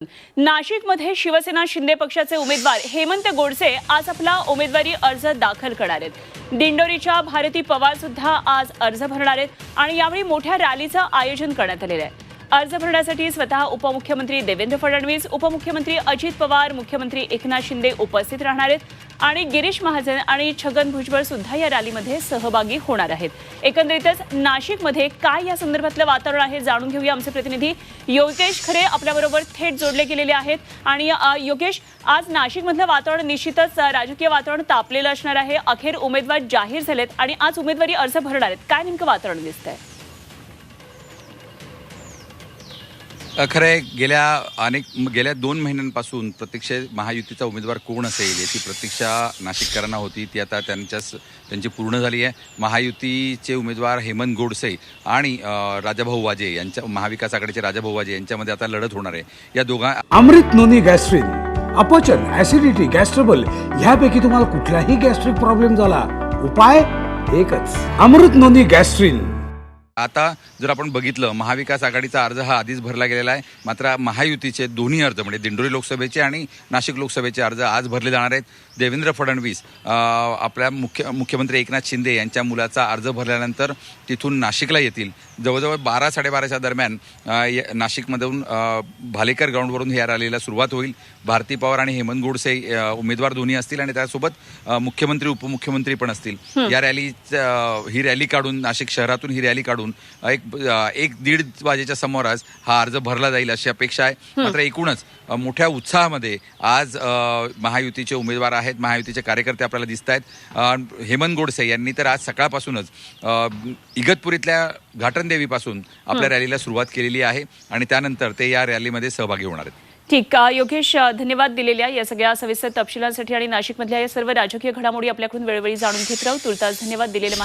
नाशिकमध्ये शिवसेना शिंदे पक्षाचे उमेदवार हेमंत गोडसे आज आपला उमेदवारी अर्ज दाखल करणार आहेत। दिंडोरीच्या भारती पवार सुद्धा आज अर्ज भरणार आहेत आणि यावेळी मोठ्या रॅलीचं आयोजन करण्यात आलेलं आहे। अर्ज भरण्यासाठी स्वतः उपमुख्यमंत्री देवेंद्र फडणवीस, उपमुख्यमंत्री अजित पवार, मुख्यमंत्री एकनाथ शिंदे उपस्थित राहणार आहेत आणि गिरीश महाजन आणि छगन भुजबळ सुद्धा या रॅलीमध्ये सहभागी होणार आहेत। एकंदरीतच नाशिकमध्ये काय या संदर्भातलं वातावरण आहे जाणून घेऊया। आमचे प्रतिनिधी योगेश खरे आपल्याबरोबर थेट जोडले गेलेले आहेत। आणि योगेश, आज नाशिकमधलं वातावरण निश्चितच राजकीय वातावरण तापलेलं असणार आहे। अखेर उमेदवार जाहीर झालेत आणि आज उमेदवारी अर्ज भरणार आहेत। काय नेमकं वातावरण दिसतंय? खरंय, गेल्या 2 महिन्यांपासून महायुतीचा उमेदवार कोण असेल याची प्रतीक्षा नाशिककरांना होती, ती आता त्यांची पूर्ण झाली आहे। महायुतीचे उमेदवार हेमंत गोडसे आणि राजाभाऊ वाजे यांच्या महाविकास आघाडीचे राजाभाऊ वाजे यांच्यामध्ये आता लढत होणार आहे। या दोघां अमृत नोनी गॅस्ट्रिन, अपचन, ऍसिडिटी, गॅस्ट्रबल ह्यापैकी तुम्हाला कुठलाही गॅस्ट्रिक प्रॉब्लेम झाला, उपाय एकच, अमृत नोनी गॅस्ट्रिन। आता जर आपण बघितलं, महाविकास आघाडीचा अर्ज हा आधीच भरला गेलेला आहे, मात्र महायुतीचे दोन्ही अर्ज म्हणजे दिंडोरी लोकसभेचे आणि नाशिक लोकसभेचे अर्ज आज भरले जाणार आहेत। देवेंद्र फडणवीस आपल्या मुख्यमंत्री एकनाथ शिंदे यांच्या मुलाचा अर्ज भरल्यानंतर तिथून नाशिकला येतील। जवळजवळ 12-12:30च्या दरम्यान नाशिकमधून भालेकर ग्राउंडवरून या रॅलीला सुरुवात होईल। भारती पवार आणि हेमंत गोडसे उमेदवार दोन्ही असतील आणि त्यासोबत मुख्यमंत्री उपमुख्यमंत्री पण असतील। ही रॅली काढून नाशिक शहरातून ही रॅली काढून 1-1:30 वाजेच्या सुमारास हा अर्ज भरला जाईल अशी अपेक्षा आहे। मात्र एकूणच मोठ्या उत्साहामध्ये आज महायुतीचे उमेदवार आहेत, महायुतीचे कार्यकर्ते आपल्याला दिसत आहेत। हेमंत गोडसे यांनी तर आज सकाळपासूनच इगतपुरीतल्या घाटनदेवीपासून आपल्या रॅलीला सुरुवात केलेली आहे आणि त्यानंतर ते या रॅलीमध्ये सहभागी होणार आहेत। ठीक, योगेश, धन्यवाद दिलेल्या या सगळ्या सविस्तर तपशिलांसाठी आणि नाशिकमधल्या या सर्व राजकीय घडामोडी आपल्याकडून वेळोवेळी जाणून घेत राहू। तुर्तास धन्यवाद दिलेले।